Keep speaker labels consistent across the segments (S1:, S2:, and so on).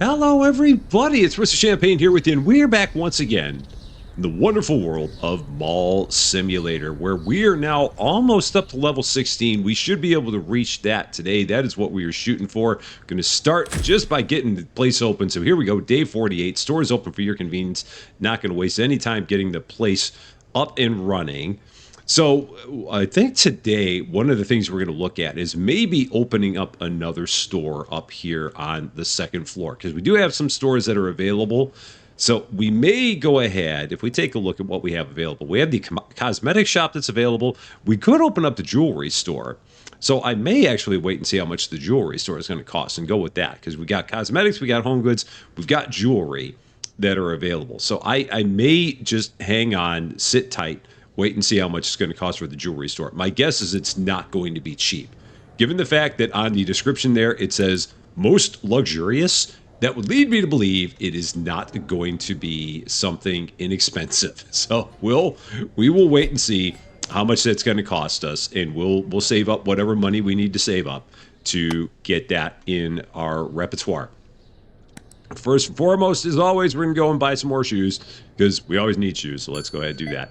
S1: Hello, everybody. It's Mr. Champagne here with you, and we're back once again in the wonderful world of Mall Simulator, where we are now almost up to level 16. We should be able to reach that today. That is what we were shooting for. Going to start just by getting the place open. So here we go, day 48. Store is open for your convenience. Not going to waste any time getting the place up and running. So I think today one of the things we're going to look at is maybe opening up another store up here on the second floor, because we do have some stores that are available. So we may go ahead, if we take a look at what we have available. We have the cosmetic shop that's available. We could open up the jewelry store. So I may actually wait and see how much the jewelry store is going to cost and go with that, because we got cosmetics, we got home goods, we've got jewelry that are available. So I may just hang on, sit tight, wait and see how much it's going to cost for the jewelry store. My guess is it's not going to be cheap. Given the fact that on the description there it says most luxurious, that would lead me to believe it is not going to be something inexpensive. So we will wait and see how much that's going to cost us, and we'll save up whatever money we need to save up to get that in our repertoire. First and foremost, as always, we're going to go and buy some more shoes, because we always need shoes, so let's go ahead and do that.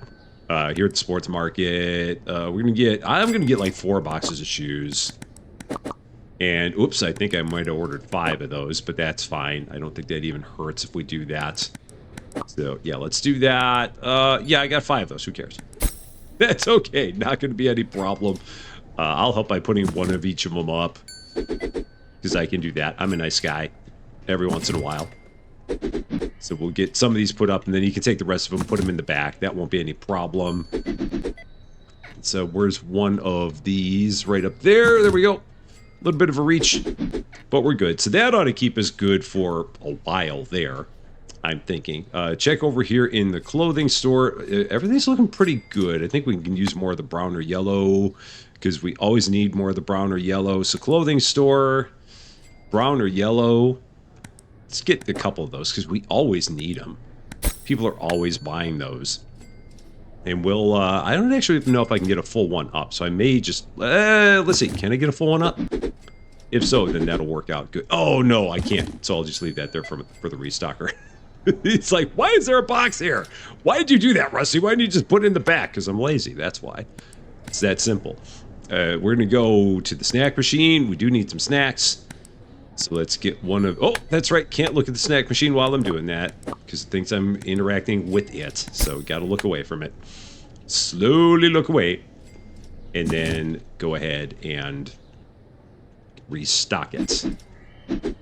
S1: Here at the sports market, I'm gonna get like 4 boxes of shoes. And oops, I think I might have ordered 5 of those, but that's fine. I don't think that even hurts if we do that. So yeah, let's do that. Yeah, I got 5 of those. Who cares? That's okay. Not gonna be any problem. I'll help by putting one of each of them up, because I can do that. I'm a nice guy. Every once in a while. So we'll get some of these put up, and then you can take the rest of them, put them in the back. That won't be any problem. So where's one of these? Right up there. There we go. A little bit of a reach, but we're good. So that ought to keep us good for a while there, I'm thinking. Check over here in the clothing store. Everything's looking pretty good. I think we can use more of the brown or yellow, because we always need more of the brown or yellow. So clothing store, brown or yellow. Let's get a couple of those, because we always need them. People are always buying those. And we'll, I don't actually even know if I can get a full one up, so I may just, let's see, can I get a full one up? If so, then that'll work out good. Oh, no, I can't. So I'll just leave that there for the restocker. It's like, why is there a box here? Why did you do that, Rusty? Why didn't you just put it in the back? Because I'm lazy, that's why. It's that simple. We're going to go to the snack machine. We do need some snacks. So let's get one of... Oh, that's right. Can't look at the snack machine while I'm doing that, because it thinks I'm interacting with it. So got to look away from it. Slowly look away. And then go ahead and restock it. And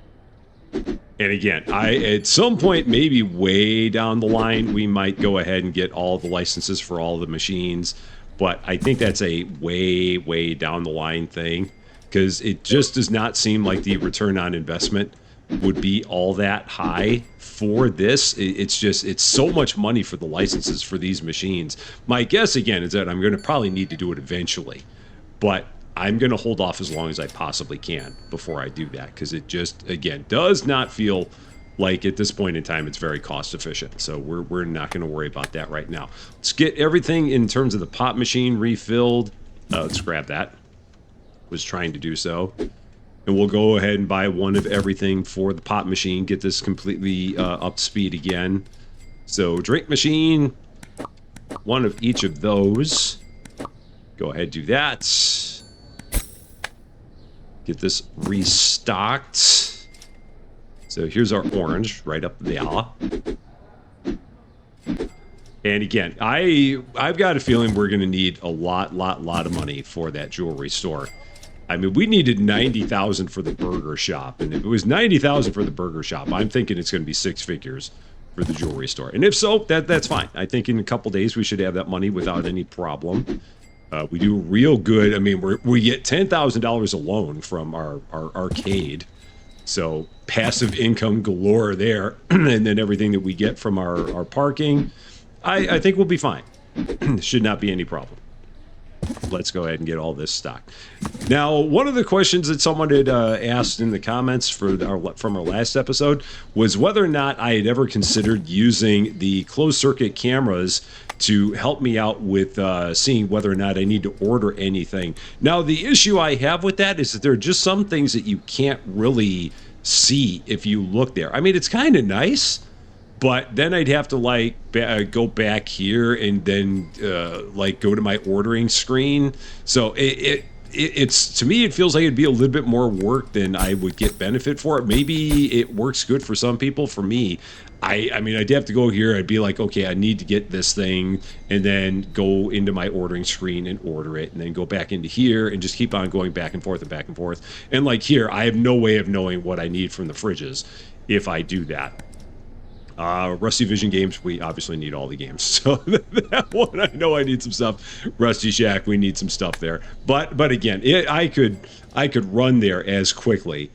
S1: again, at some point, maybe way down the line, we might go ahead and get all the licenses for all the machines. But I think that's a way, way down the line thing, because it just does not seem like the return on investment would be all that high for this. It's so much money for the licenses for these machines. My guess, again, is that I'm going to probably need to do it eventually, but I'm going to hold off as long as I possibly can before I do that, because it just, again, does not feel like at this point in time it's very cost efficient. So we're not going to worry about that right now. Let's get everything in terms of the pop machine refilled. Let's grab that. Was trying to do so, and we'll go ahead and buy one of everything for the pop machine, get this completely up to speed again. So drink machine, one of each of those. Go ahead, do that. Get this restocked. So here's our orange right up there. And again, I've got a feeling we're going to need a lot of money for that jewelry store. I mean, we needed $90,000 for the burger shop, and if it was $90,000 for the burger shop, I'm thinking it's going to be 6 figures for the jewelry store. And if so, that's fine. I think in a couple days we should have that money without any problem. We do real good. I mean, we get $10,000 alone from our arcade, so passive income galore there. And then everything that we get from our parking, I think we'll be fine. Should not be any problem. Let's go ahead and get all this stocked. Now, one of the questions that someone had asked in the comments from our last episode was whether or not I had ever considered using the closed-circuit cameras to help me out with seeing whether or not I need to order anything. Now, the issue I have with that is that there are just some things that you can't really see if you look there. I mean, it's kind of nice, but then I'd have to like go back here and then like go to my ordering screen. So it's to me, it feels like it'd be a little bit more work than I would get benefit for it. Maybe it works good for some people. For me, I mean, I'd have to go here. I'd be like, okay, I need to get this thing, and then go into my ordering screen and order it, and then go back into here and just keep on going back and forth and back and forth. And like here, I have no way of knowing what I need from the fridges if I do that. Rusty Vision games, we obviously need all the games. So that one, I know I need some stuff. Rusty Shack, we need some stuff there. But again, I could run there as quickly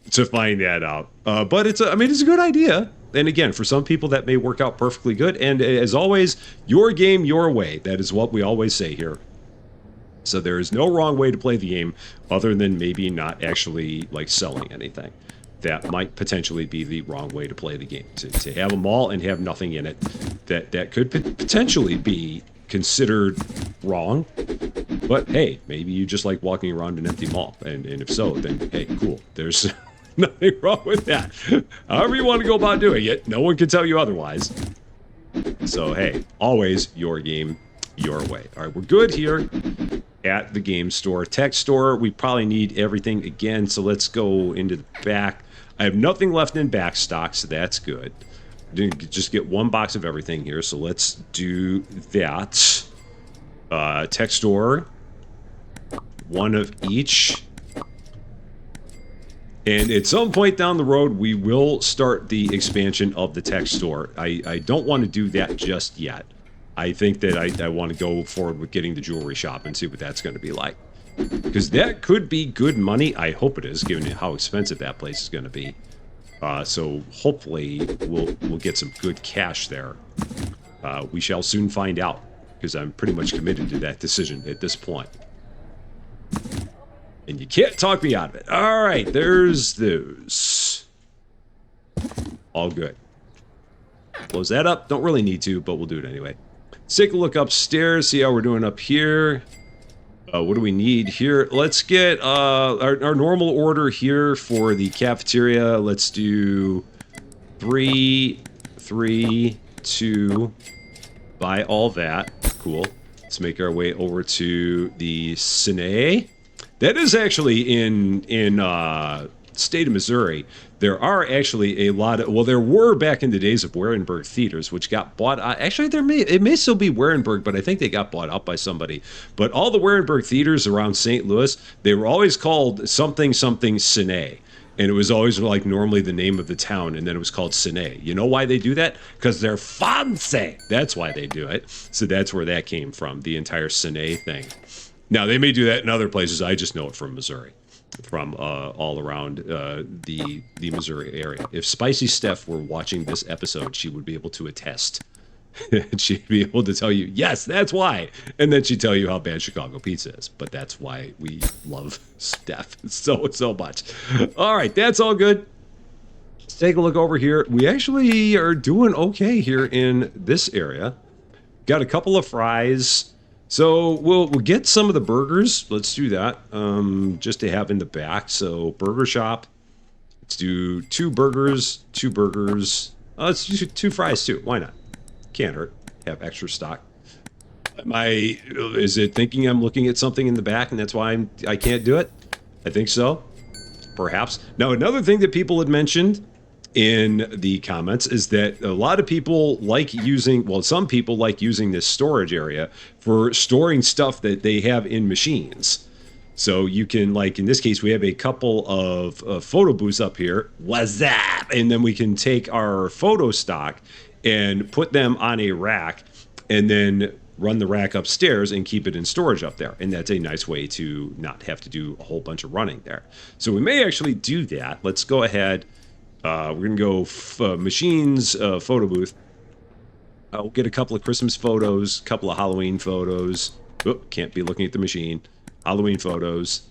S1: to find that out. But it's a good idea. And again, for some people that may work out perfectly good. And as always, your game, your way. That is what we always say here. So there is no wrong way to play the game other than maybe not actually like selling anything. That might potentially be the wrong way to play the game. To have a mall and have nothing in it, that could potentially be considered wrong. But hey, maybe you just like walking around an empty mall, and if so, then hey, cool. There's nothing wrong with that. However you want to go about doing it, no one can tell you otherwise. So hey, always your game, your way. All right, we're good here at the game store. Tech store, we probably need everything again, so let's go into the back. I have nothing left in back stock, so that's good. Didn't just get one box of everything here, so let's do that. Tech store, one of each. And at some point down the road, we will start the expansion of the tech store. I don't want to do that just yet. I think that I want to go forward with getting the jewelry shop and see what that's going to be like. Because that could be good money. I hope it is, given how expensive that place is going to be. So hopefully we'll get some good cash there. We shall soon find out, because I'm pretty much committed to that decision at this point. And you can't talk me out of it. All right, there's those. All good. Close that up. Don't really need to, but we'll do it anyway. Let's take a look upstairs, see how we're doing up here. What do we need here? Let's get our normal order here for the cafeteria. Let's do 3, 3, 2. Buy all that. Cool. Let's make our way over to the Cine. That is actually in state of Missouri. There are actually a lot of, well, there were back in the days of Warenberg theaters, which got bought out. Actually, it may still be Warenberg, but I think they got bought out by somebody. But all the Warenberg theaters around St. Louis, they were always called something Cine. And it was always like normally the name of the town, and then it was called Cine. You know why they do that? Because they're fancy. That's why they do it. So that's where that came from, the entire Cine thing. Now, they may do that in other places. I just know it from Missouri. From all around the Missouri area. If Spicy Steph were watching this episode, she would be able to attest. She'd be able to tell you, yes, that's why. And then she'd tell you how bad Chicago pizza is. But that's why we love Steph so much. All right, that's all good. Let's take a look over here. We actually are doing okay here in this area. Got a couple of fries. So we'll get some of the burgers. Let's do that, just to have in the back. So burger shop. Let's do 2 burgers, 2 burgers. Let's do 2 fries too. Why not? Can't hurt. Have extra stock. Is it thinking I'm looking at something in the back and that's why I can't do it? I think so. Perhaps. Now, another thing that people had mentioned in the comments is that a lot of people like using, well, some people like using this storage area for storing stuff that they have in machines. So you can, like in this case, we have a couple of photo booths up here. What's that? And then we can take our photo stock and put them on a rack and then run the rack upstairs and keep it in storage up there. And that's a nice way to not have to do a whole bunch of running there. So we may actually do that. Let's go ahead. We're going to go machines, photo booth. We'll get a couple of Christmas photos, a couple of Halloween photos. Oop, can't be looking at the machine. Halloween photos.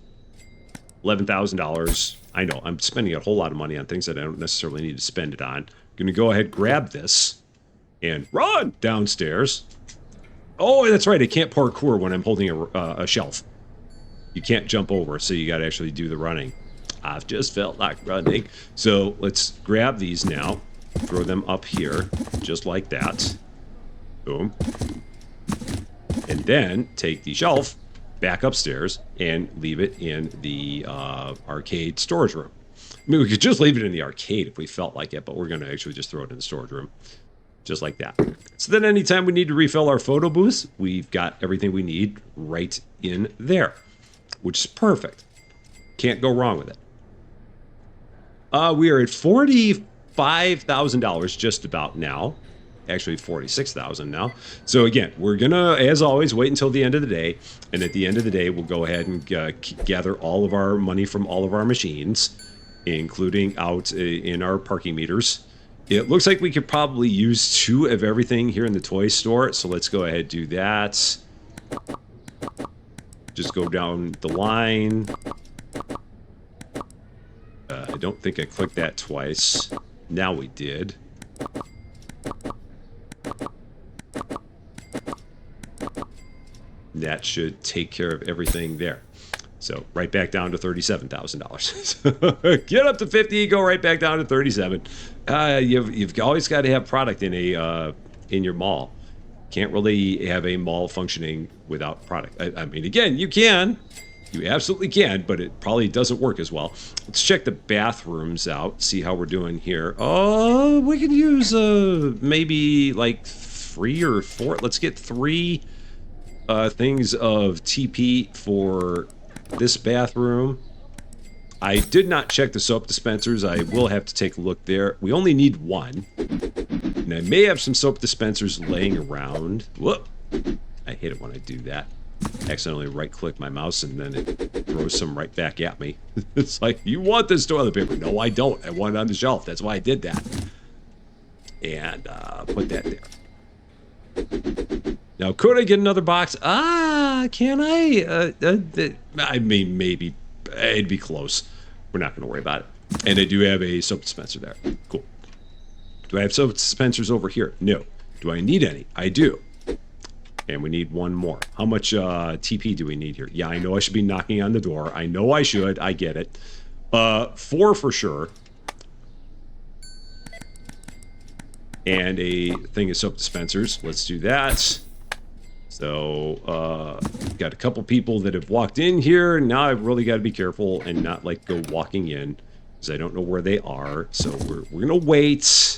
S1: $11,000. I know, I'm spending a whole lot of money on things that I don't necessarily need to spend it on. I'm going to go ahead, grab this, and run downstairs. Oh, that's right, I can't parkour when I'm holding a shelf. You can't jump over, so you got to actually do the running. I've just felt like running. So let's grab these now, throw them up here, just like that. Boom. And then take the shelf back upstairs and leave it in the arcade storage room. I mean, we could just leave it in the arcade if we felt like it, but we're going to actually just throw it in the storage room. Just like that. So then anytime we need to refill our photo booths, we've got everything we need right in there, which is perfect. Can't go wrong with it. We are at $45,000 just about now. Actually, $46,000 now. So again, we're gonna, as always, wait until the end of the day, and at the end of the day, we'll go ahead and gather all of our money from all of our machines, including out in our parking meters. It looks like we could probably use 2 of everything here in the toy store, so let's go ahead and do that. Just go down the line. I don't think I clicked that twice. Now we did. That should take care of everything there. So right back down to $37,000. Get up to 50, go right back down to 37. You've always got to have product in your mall. Can't really have a mall functioning without product. I mean, again, you can. You absolutely can, but it probably doesn't work as well. Let's check the bathrooms out, see how we're doing here. Oh, we could use maybe like 3 or 4. Let's get 3 things of TP for this bathroom. I did not check the soap dispensers. I will have to take a look there. We only need 1. And I may have some soap dispensers laying around. Whoop! I hate it when I do that. Accidentally right-click my mouse and then it throws some right back at me. It's like, you want this toilet paper? No, I don't. I want it on the shelf. That's why I did that. And put that there. Now, could I get another box? Can I? I mean, maybe. It'd be close. We're not going to worry about it. And I do have a soap dispenser there. Cool. Do I have soap dispensers over here? No. Do I need any? I do. And we need 1 more. How much TP do we need here? Yeah, I know I should be knocking on the door. I know I should. I get it. 4 for sure. And a thing of soap dispensers. Let's do that. So, got a couple people that have walked in here. Now I've really got to be careful and not like go walking in because I don't know where they are. So we're gonna wait.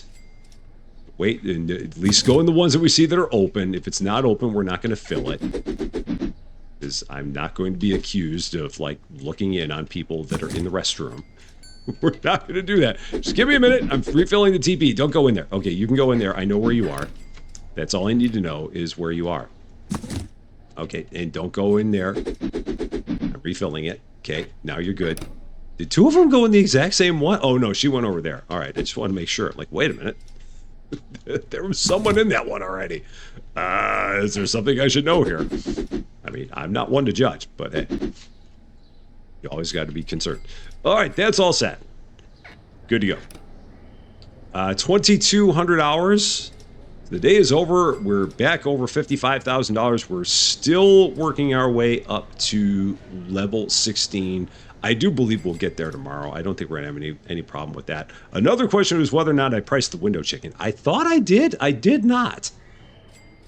S1: Wait, and at least go in the ones that we see that are open. If it's not open, we're not going to fill it. Because I'm not going to be accused of, like, looking in on people that are in the restroom. We're not going to do that. Just give me a minute. I'm refilling the TP. Don't go in there. Okay, you can go in there. I know where you are. That's all I need to know is where you are. Okay, and don't go in there. I'm refilling it. Okay, now you're good. Did 2 of them go in the exact same one? Oh, no, she went over there. All right, I just want to make sure. Like, wait a minute. There was someone in that one already. Is there something I should know here? I mean, I'm not one to judge, but hey, you always got to be concerned. All right, that's all set. Good to go. 2,200 hours. The day is over. We're back over $55,000. We're still working our way up to level 16. I do believe we'll get there tomorrow. I don't think we're going to have any problem with that. Another question was whether or not I priced the window chicken. I thought I did. I did not.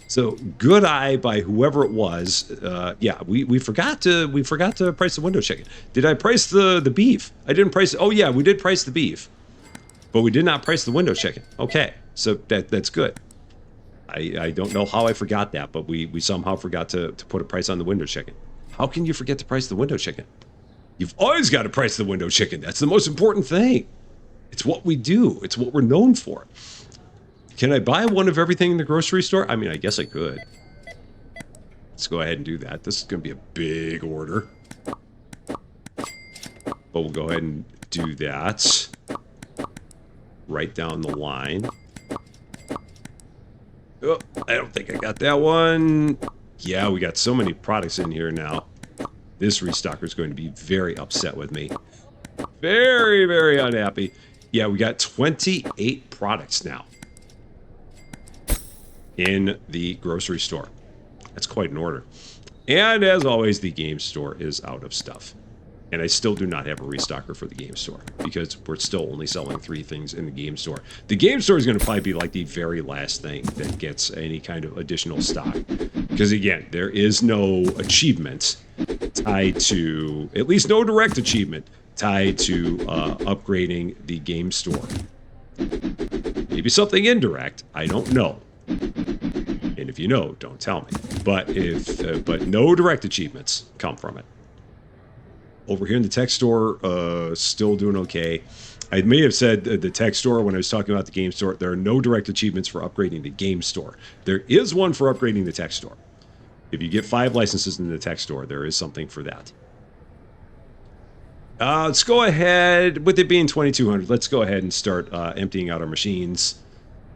S1: So good eye by whoever it was. Yeah, we forgot to price the window chicken. Did I price the beef? I didn't price. Oh yeah, we did price the beef, but we did not price the window chicken. Okay, so that's good. I don't know how I forgot that, but we somehow forgot to put a price on the window chicken. How can you forget to price the window chicken? You've always got to price the window chicken. That's the most important thing. It's what we do. It's what we're known for. Can I buy 1 of everything in the grocery store? I mean, I guess I could. Let's go ahead and do that. This is going to be a big order. But we'll go ahead and do that. Right down the line. Oh, I don't think I got that one. Yeah, we got so many products in here now. This restocker is going to be very upset with me. Very, very unhappy. Yeah, we got 28 products now in the grocery store. That's quite an order. And as always, the game store is out of stuff. And I still do not have a restocker for the game store because we're still only selling 3 things in the game store. The game store is going to probably be like the very last thing that gets any kind of additional stock. Because again, there is no achievement tied to, at least no direct achievement tied to upgrading the game store. Maybe something indirect, I don't know. And if you know, don't tell me. But but no direct achievements come from it. Over here in the tech store, still doing okay. I may have said the tech store when I was talking about the game store. There are no direct achievements for upgrading the game store. There is one for upgrading the tech store. If you get 5 licenses in the tech store, there is something for that. Let's go ahead, with it being 2200, let's go ahead and start emptying out our machines.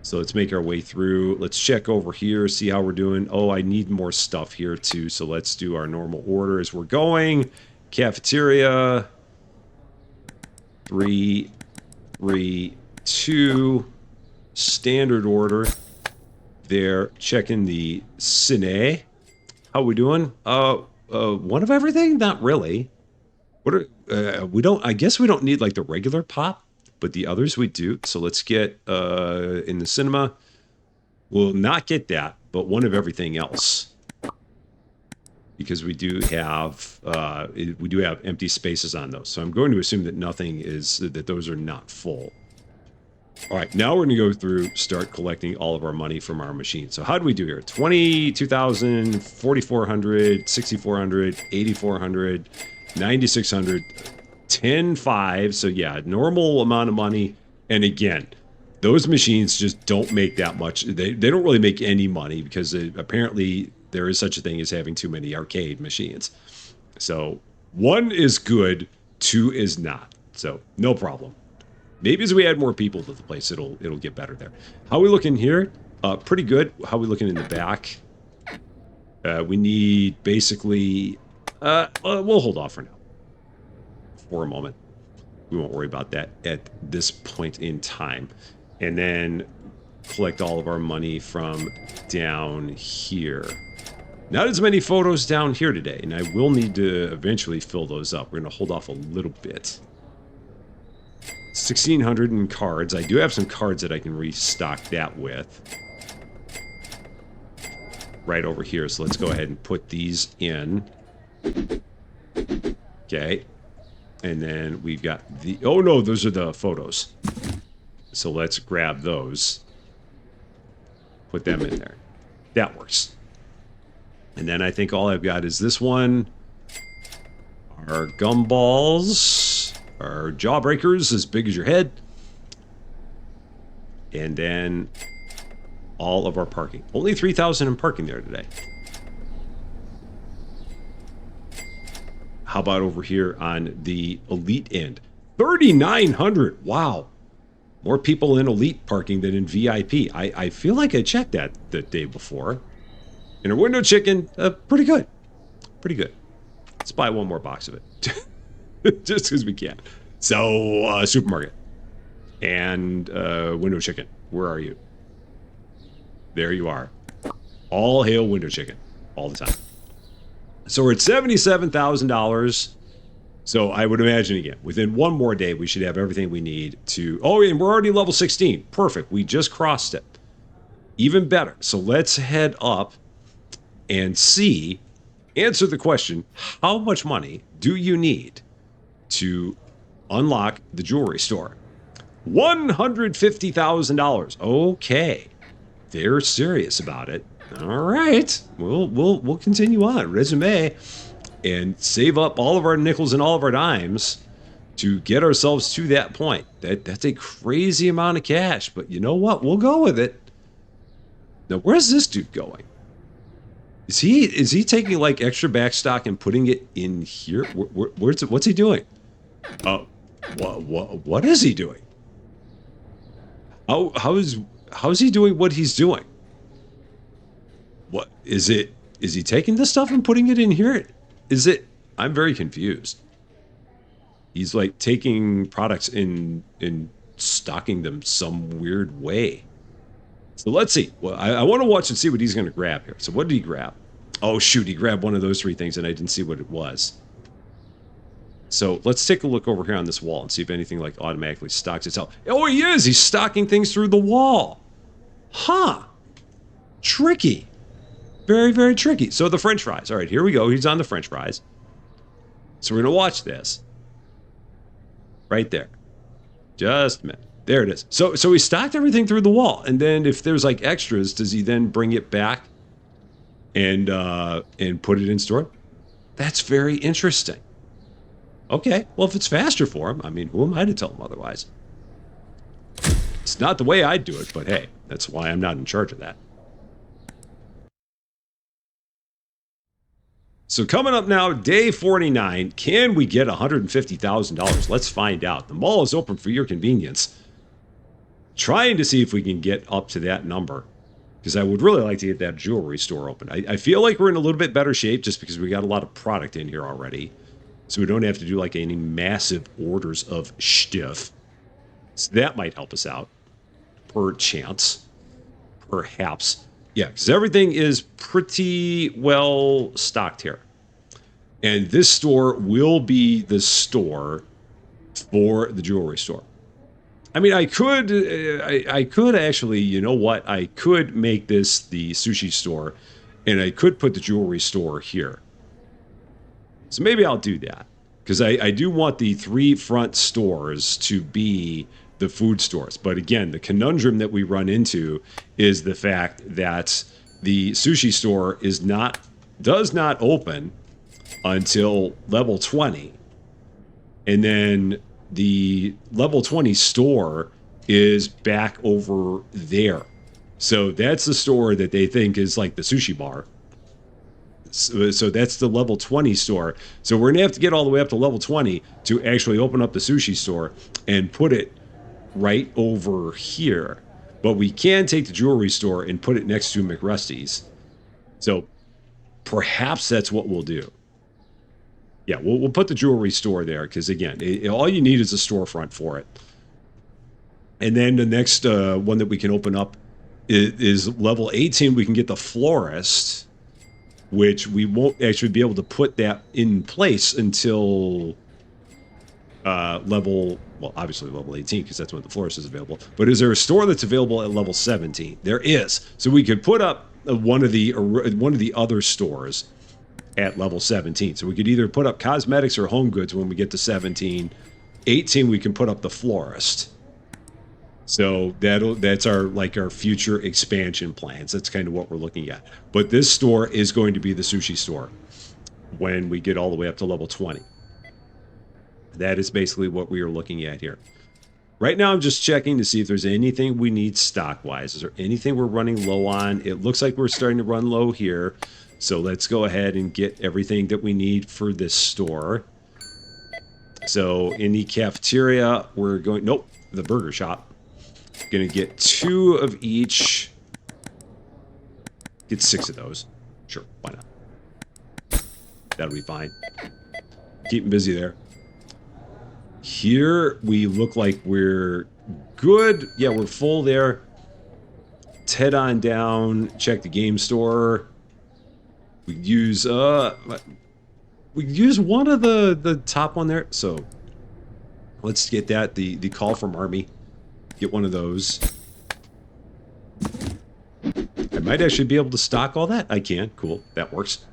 S1: So let's make our way through. Let's check over here, see how we're doing. Oh, I need more stuff here too, so let's do our normal order as we're going. Cafeteria, 3, 3, 2, standard order. There, checking the Cine. How we doing? One of everything? Not really. What are, we don't, I guess we don't need like the regular pop, but the others we do. So let's get, in the cinema, we'll not get that, but one of everything else. Because we do have empty spaces on those. So I'm going to assume that nothing is, that those are not full. All right, now we're going to go through, start collecting all of our money from our machine. So how do we do here? 22,000, 4,400, 6,400, 8,400, 9,600, 10,500. So yeah, normal amount of money. And again, those machines just don't make that much. They don't really make any money because apparently there is such a thing as having too many arcade machines. So 1 is good, 2 is not. So no problem. Maybe as we add more people to the place, it'll get better there. How are we looking here? Pretty good. How are we looking in the back? We need basically... we'll hold off for now. For a moment. We won't worry about that at this point in time. And then collect all of our money from down here. Not as many photos down here today, and I will need to eventually fill those up. We're going to hold off a little bit. 1,600 in cards. I do have some cards that I can restock that with. Right over here, so let's go ahead and put these in. Okay. And then we've got the... Oh, no, those are the photos. So let's grab those. Put them in there. That works. And then I think all I've got is this one. Our gumballs. Our jawbreakers as big as your head. And then all of our parking. Only 3,000 in parking there today. How about over here on the elite end? 3,900. Wow. More people in elite parking than in VIP. I feel like I checked that the day before. And our window chicken, pretty good. Pretty good. Let's buy one more box of it. Just because we can. So, supermarket. And window chicken. Where are you? There you are. All hail window chicken. All the time. So we're at $77,000. So I would imagine, again, within one more day, we should have everything we need to... Oh, and we're already level 16. Perfect. We just crossed it. Even better. So let's head up and see, answer the question, how much money do you need to unlock the jewelry store? $150,000. Okay. They're serious about it. All right. We'll continue on. Resume. And save up all of our nickels and all of our dimes to get ourselves to that point. That's a crazy amount of cash, but you know what? We'll go with it. Now, where's this dude going? Is he taking like extra backstock and putting it in here? What's he doing? What is he doing? How's he doing what he's doing? What is it? Is he taking this stuff and putting it in here? Is it? I'm very confused. He's like taking products and stocking them some weird way. So let's see. Well, I want to watch and see what he's going to grab here. So what did he grab? Oh, shoot. He grabbed one of those 3 things, and I didn't see what it was. So let's take a look over here on this wall and see if anything like automatically stocks itself. Oh, he is! He's stocking things through the wall. Huh. Tricky. Very, very tricky. So the French fries. All right, here we go. He's on the French fries. So we're going to watch this. Right there. Just a minute. There it is. So he stocked everything through the wall. And then if there's like extras, does he then bring it back and put it in store? That's very interesting. Okay, well, if it's faster for him, I mean, who am I to tell him otherwise? It's not the way I'd do it, but hey, that's why I'm not in charge of that. So coming up now, day 49, can we get $150,000? Let's find out. The mall is open for your convenience. Trying to see if we can get up to that number, because I would really like to get that jewelry store open. I feel like we're in a little bit better shape just because we got a lot of product in here already. So we don't have to do like any massive orders of stuff. So that might help us out. Perchance. Perhaps. Yeah, because everything is pretty well stocked here. And this store will be the store for the jewelry store. I mean, I could actually, you know what? I could make this the sushi store, and I could put the jewelry store here. So maybe I'll do that, because I do want the 3 front stores to be the food stores. But again, the conundrum that we run into is the fact that the sushi store does not open until level 20. And then the level 20 store is back over there. So that's the store that they think is like the sushi bar. So that's the level 20 store. So we're going to have to get all the way up to level 20 to actually open up the sushi store and put it right over here. But we can take the jewelry store and put it next to McRusty's. So perhaps that's what we'll do. Yeah, we'll put the jewelry store there because, again, all you need is a storefront for it. And then the next one that we can open up is level 18. We can get the florist, which we won't actually be able to put that in place until obviously level 18, because that's when the florist is available. But is there a store that's available at level 17? There is. So we could put up one of the other stores at level 17. So we could either put up cosmetics or home goods when we get to 17. 18, we can put up the florist. So that's our future expansion plans. That's kind of what we're looking at. But this store is going to be the sushi store when we get all the way up to level 20. That is basically what we are looking at here. Right now, I'm just checking to see if there's anything we need stock-wise. Is there anything we're running low on? It looks like we're starting to run low here. So let's go ahead and get everything that we need for this store. So in the cafeteria, we're going... Nope, the burger shop. Going to get 2 of each. Get 6 of those. Sure, why not? That'll be fine. Keep them busy there. Here, we look like we're good. Yeah, we're full there. Let's head on down, check the game store. We use one of the top one there. So let's get that, the call from Army. Get one of those. I might actually be able to stock all that. I can. Cool. That works.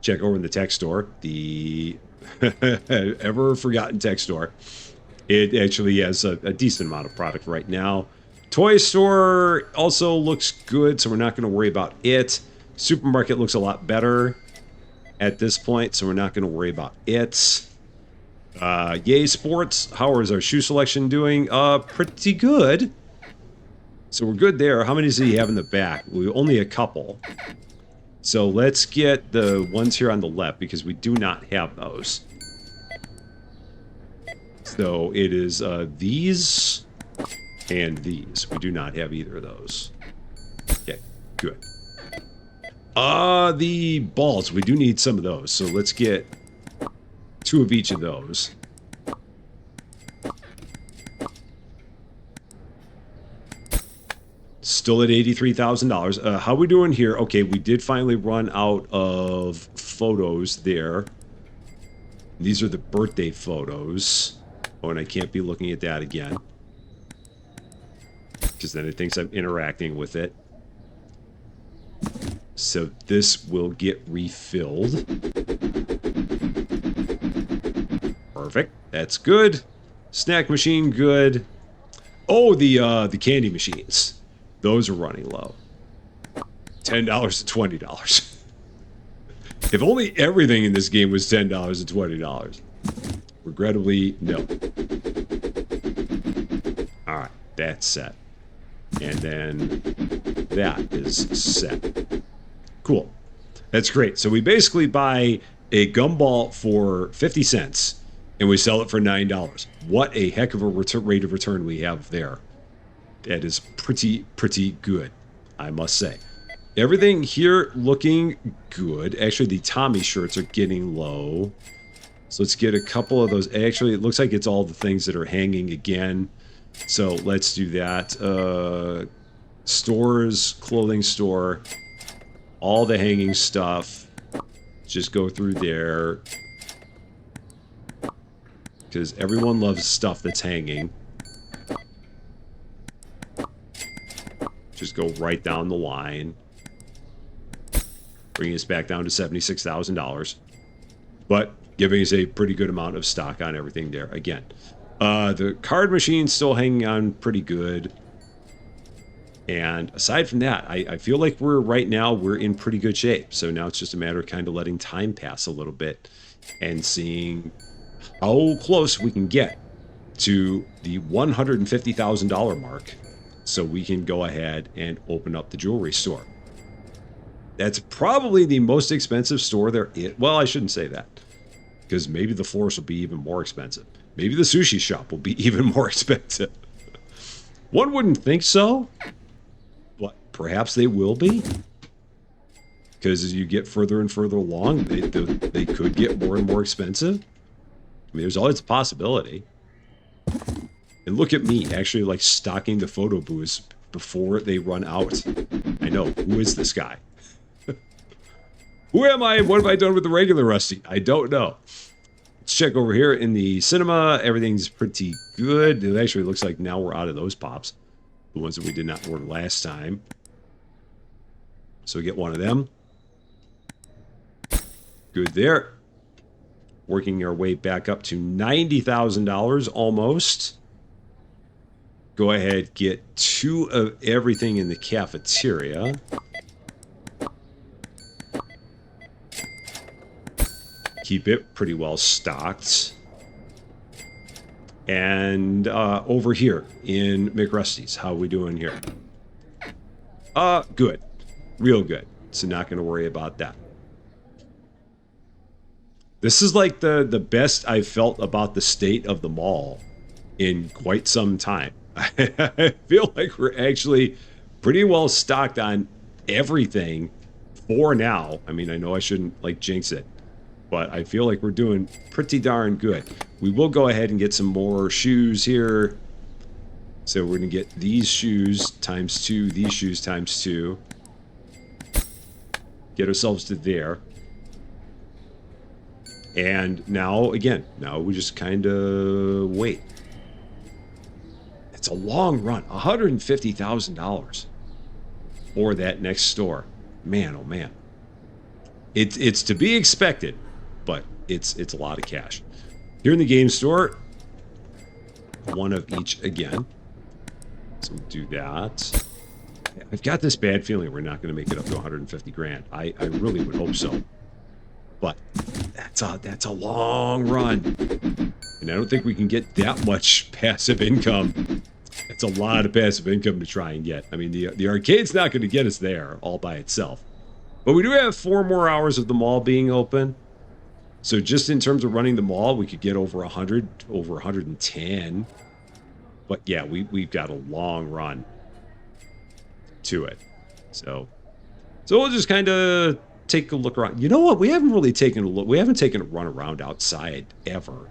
S1: Check over in the tech store. The ever forgotten tech store. It actually has a decent amount of product right now. Toy store also looks good, so we're not going to worry about it. Supermarket looks a lot better at this point, so we're not going to worry about it. Yay Sports, how is our shoe selection doing? Pretty good. So we're good there. How many does he have in the back? Only a couple. So let's get the ones here on the left, because we do not have those. So it is these and these. We do not have either of those. Okay, good. The balls. We do need some of those. So let's get 2 of each of those. Still at $83,000. How are we doing here? Okay, we did finally run out of photos there. These are the birthday photos. Oh, and I can't be looking at that again, because then it thinks I'm interacting with it. So this will get refilled. Perfect. That's good. Snack machine, good. Oh, the candy machines. Those are running low. $10 to $20. If only everything in this game was $10 to $20. Regrettably, no. Alright, that's set. And then that is set. Cool. That's great. So we basically buy a gumball for 50 cents and we sell it for $9. What a heck of a rate of return we have there. That is pretty good, I must say. Everything here looking good. Actually, the Tommy shirts are getting low. So let's get a couple of those. Actually, it looks like it's all the things that are hanging again. So let's do that. Stores, clothing store, all the hanging stuff. Just go through there. Because everyone loves stuff that's hanging. Just go right down the line. Bringing us back down to $76,000. But giving us a pretty good amount of stock on everything there. Again, the card machine's still hanging on pretty good. And aside from that, I feel like we're in pretty good shape. So now it's just a matter of kind of letting time pass a little bit and seeing how close we can get to the $150,000 mark so we can go ahead and open up the jewelry store. That's probably the most expensive store there is. Well, I shouldn't say that, because maybe the florist will be even more expensive. Maybe the sushi shop will be even more expensive. One wouldn't think so, but perhaps they will be. Because as you get further and further along, they could get more and more expensive. I mean, there's always a possibility. And look at me, actually, like, stocking the photo booths before they run out. I know, who is this guy? Who am I? What have I done with the regular Rusty? I don't know. Let's check over here in the cinema. Everything's pretty good. It actually looks like now we're out of those pops. The ones that we did not order last time. So we get one of them. Good there. Working our way back up to $90,000 almost. Go ahead, get 2 of everything in the cafeteria. Keep it pretty well stocked. And over here in McRusty's, how are we doing here? Good. Real good. So not going to worry about that. This is like the best I've felt about the state of the mall in quite some time. I feel like we're actually pretty well stocked on everything for now. I mean, I know I shouldn't, like, jinx it, but I feel like we're doing pretty darn good. We will go ahead and get some more shoes here. So we're going to get these shoes times 2, these shoes times 2. Get ourselves to there. And now, again, now we just kind of wait. It's a long run. $150,000 for that next store. Man, oh man. It's to be expected, but it's a lot of cash. Here in the game store, one of each again. So we'll do that. I've got this bad feeling we're not going to make it up to 150 grand. I really would hope so. But that's a long run. And I don't think we can get that much passive income. It's a lot of passive income to try and get. I mean, the arcade's not going to get us there all by itself. But we do have 4 more hours of the mall being open. So just in terms of running the mall, we could get over 100, over 110. But yeah, we've got a long run to it. So we'll just kind of take a look around. You know what? We haven't really taken a look. We haven't taken a run around outside ever.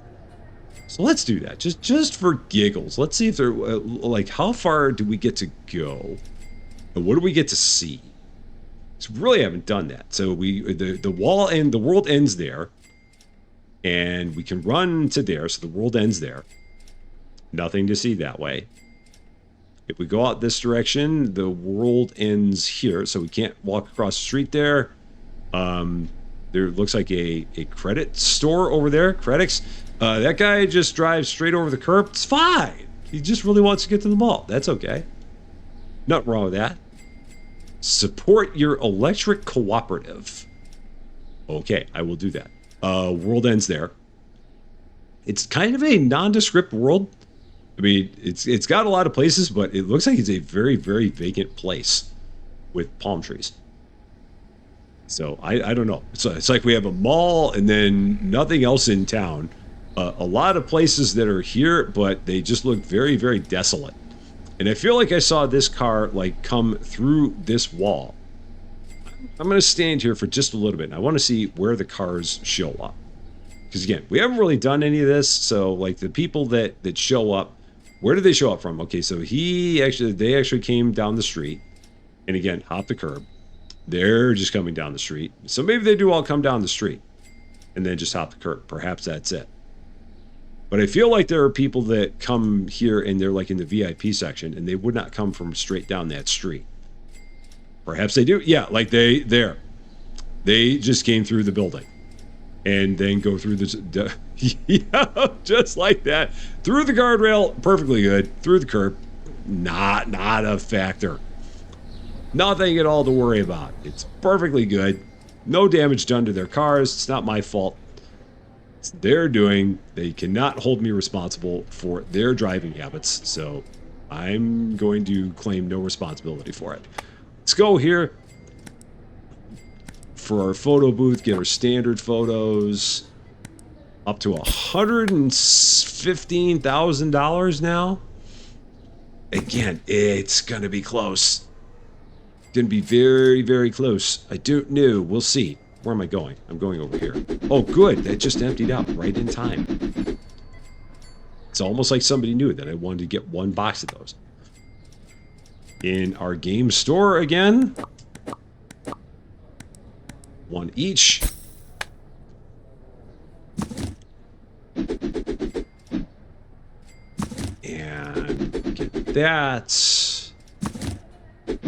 S1: So let's do that. Just for giggles. Let's see if they're like, how far do we get to go? And what do we get to see? So we really haven't done that. So the world ends there. And we can run to there, so the world ends there. Nothing to see that way. If we go out this direction, the world ends here, so we can't walk across the street there. There looks like a credit store over there. Credits. That guy just drives straight over the curb. It's fine. He just really wants to get to the mall. That's okay. Nothing wrong with that. Support your electric cooperative. Okay, I will do that. World ends there. It's kind of a nondescript world. I mean, it's got a lot of places, but it looks like it's a very, very vacant place with palm trees. So I don't know. It's like we have a mall and then nothing else in town. A lot of places that are here, but they just look very, very desolate. And I feel like I saw this car like come through this wall. I'm going to stand here for just a little bit, and I want to see where the cars show up. Because again, we haven't really done any of this, so like the people that show up, where do they show up from? Okay, so they actually came down the street, and again, hop the curb. They're just coming down the street. So maybe they do all come down the street, and then just hop the curb. Perhaps that's it. But I feel like there are people that come here, and they're like in the VIP section, and they would not come from straight down that street. Perhaps they do. Yeah, like they just came through the building and then go through the yeah, just like that. Through the guardrail, perfectly good. Through the curb, not a factor. Nothing at all to worry about. It's perfectly good. No damage done to their cars. It's not my fault. It's their doing. They cannot hold me responsible for their driving habits, so I'm going to claim no responsibility for it. Let's go here for our photo booth, get our standard photos. Up to $115,000 now. Again, it's going to be close. Going to be very, very close. I don't know. We'll see. Where am I going? I'm going over here. Oh, good. That just emptied out right in time. It's almost like somebody knew that I wanted to get one box of those. In our game store again. One each. And get that.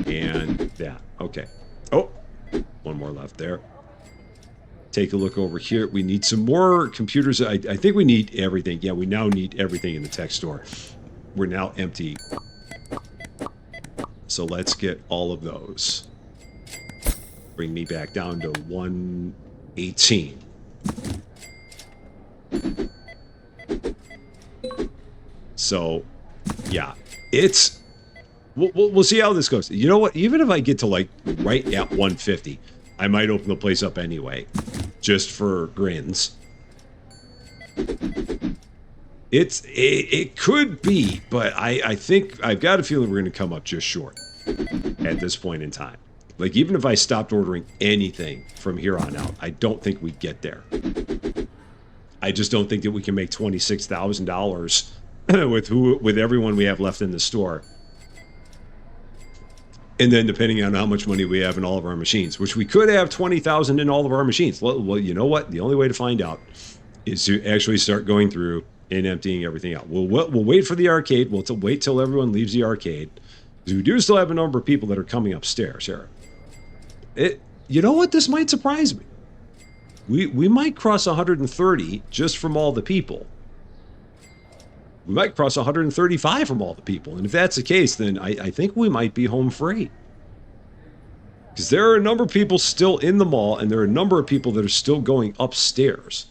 S1: And that. Okay. Oh, one more left there. Take a look over here. We need some more computers. I think we need everything. Yeah, we now need everything in the tech store. We're now empty. So let's get all of those. Bring me back down to 118. So, yeah, it's... We'll see how this goes. You know what? Even if I get to, like, right at 150, I might open the place up anyway. Just for grins. It could be, but I think... I've got a feeling we're going to come up just short at this point in time. Like, even if I stopped ordering anything from here on out, I don't think we'd get there. I just don't think that we can make $26,000 with everyone we have left in the store. And then depending on how much money we have in all of our machines, which we could have 20,000 in all of our machines. Well, you know what? The only way to find out is to actually start going through and emptying everything out. We'll wait for the arcade. We'll wait till everyone leaves the arcade. Because we do still have a number of people that are coming upstairs here. You know what? This might surprise me. We might cross 130 just from all the people. We might cross 135 from all the people. And if that's the case, then I think we might be home free. Because there are a number of people still in the mall, and there are a number of people that are still going upstairs.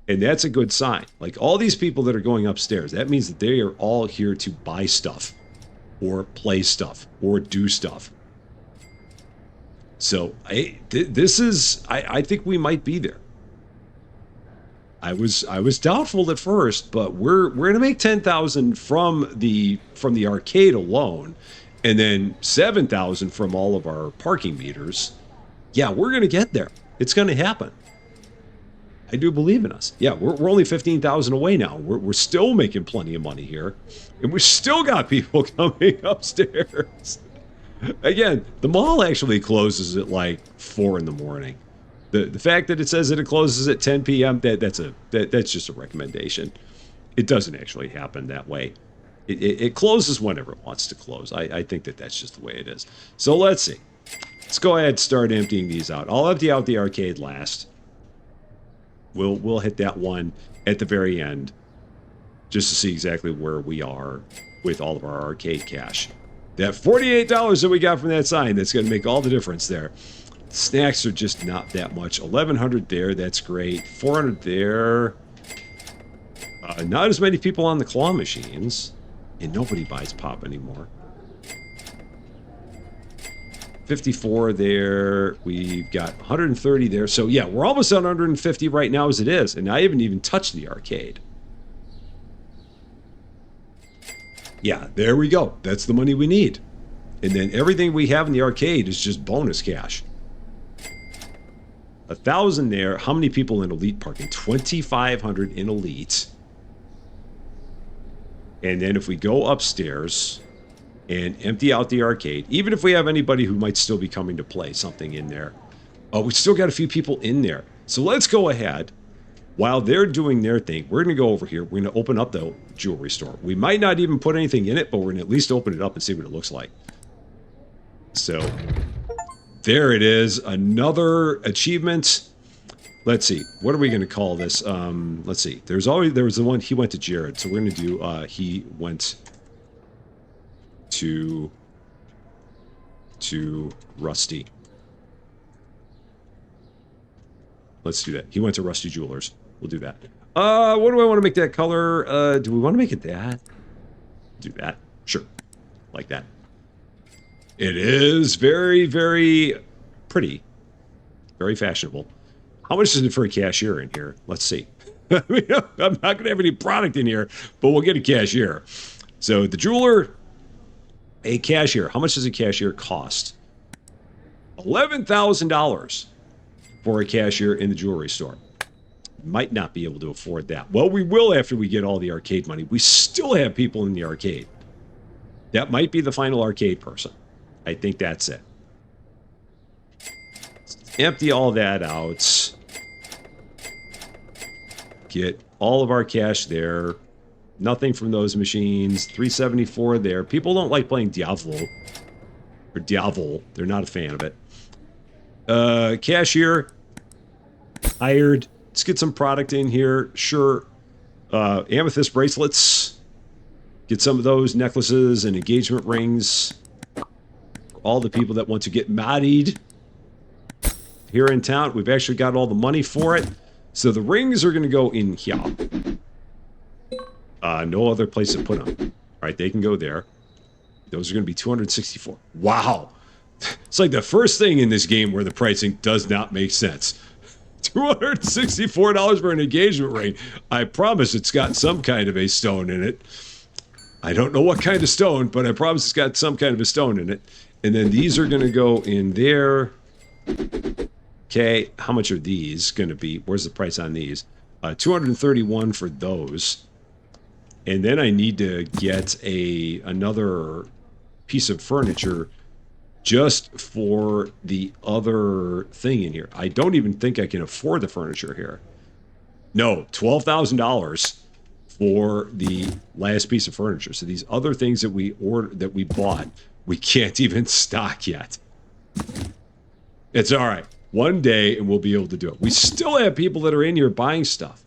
S1: And that's a good sign. Like, all these people that are going upstairs, that means that they are all here to buy stuff, or play stuff, or do stuff. So, I think we might be there. I was doubtful at first, but we're gonna make 10,000 from the arcade alone, and then 7,000 from all of our parking meters. Yeah, we're gonna get there. It's gonna happen. I do believe in us. Yeah, we're only 15,000 away now. We're still making plenty of money here, and we still got people coming upstairs. Again, the mall actually closes at like 4 in the morning. The fact that it says that it closes at 10 p.m. That's just a recommendation. It doesn't actually happen that way. It closes whenever it wants to close. I think that that's just the way it is. So let's see. Let's go ahead and start emptying these out. I'll empty out the arcade last. We'll hit that one at the very end, just to see exactly where we are with all of our arcade cash. That $48 that we got from that sign, that's going to make all the difference there. Snacks are just not that much. 1,100 there, that's great. 400 there. Not as many people on the claw machines. And nobody buys pop anymore. 54 there. We've got 130 there. So yeah, we're almost at 150 right now as it is. And I haven't even touched the arcade. Yeah, there we go. That's the money we need. And then everything we have in the arcade is just bonus cash. 1,000 there. How many people in Elite parking? 2,500 in Elite. And then if we go upstairs and empty out the arcade, even if we have anybody who might still be coming to play something in there, we still got a few people in there. So let's go ahead. While they're doing their thing, we're going to go over here. We're going to open up the jewelry store. We might not even put anything in it, but we're going to at least open it up and see what it looks like. So there it is. Another achievement. Let's see. What are we going to call this? Let's see. There was the one, he went to Jared. So we're going to do, he went to Rusty. Let's do that. He went to Rusty Jewelers. We'll do that. What do I want to make that color? Do we want to make it that? Do that. Sure. Like that. It is very, very pretty. Very fashionable. How much is it for a cashier in here? Let's see. I'm not going to have any product in here, but we'll get a cashier. So the jeweler, a cashier. How much does a cashier cost? $11,000 for a cashier in the jewelry store. Might not be able to afford that. Well, we will after we get all the arcade money. We still have people in the arcade. That might be the final arcade person. I think that's it. Empty all that out. Get all of our cash there. Nothing from those machines. 374 there. People don't like playing Diavolo. Or Diavol. They're not a fan of it. Cashier. Hired. Let's get some product in here. Sure. Amethyst bracelets. Get some of those necklaces and engagement rings. All the people that want to get married here in town. We've actually got all the money for it. So the rings are going to go in here. No other place to put them. All right, they can go there. Those are going to be 264. Wow. It's like the first thing in this game where the pricing does not make sense. $264 for an engagement ring. I promise it's got some kind of a stone in it. I don't know what kind of stone, but I promise it's got some kind of a stone in it. And then these are going to go in there. Okay, how much are these going to be? Where's the price on these? 231 for those. And then I need to get another piece of furniture just for the other thing in here. I don't even think I can afford the furniture here. No, $12,000 for the last piece of furniture. So these other things that we bought, we can't even stock yet. It's all right. One day, and we'll be able to do it. We still have people that are in here buying stuff.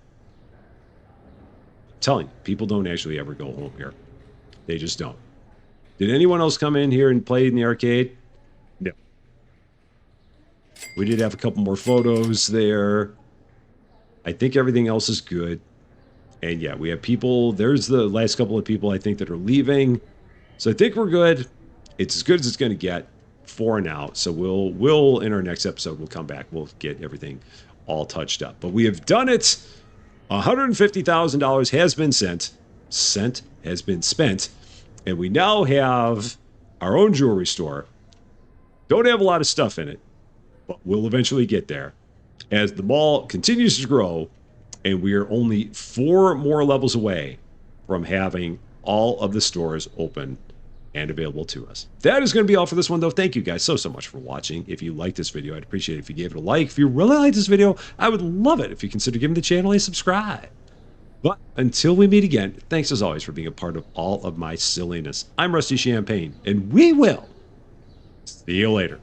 S1: I'm telling you, people don't actually ever go home here. They just don't. Did anyone else come in here and play in the arcade? No. We did have a couple more photos there. I think everything else is good. And yeah, we have people. There's the last couple of people I think that are leaving. So I think we're good. It's as good as it's going to get for now. So we'll in our next episode, we'll come back. We'll get everything all touched up. But we have done it. $150,000 has been has been spent. And we now have our own jewelry store. Don't have a lot of stuff in it, but we'll eventually get there. As the mall continues to grow, and we are only 4 more levels away from having all of the stores open and available to us. That is going to be all for this one, though. Thank you guys so much for watching. If you liked this video, I'd appreciate it if you gave it a like. If you really like this video, I would love it if you consider giving the channel a subscribe. But until we meet again, thanks as always for being a part of all of my silliness. I'm Rusty Champagne, and we will see you later.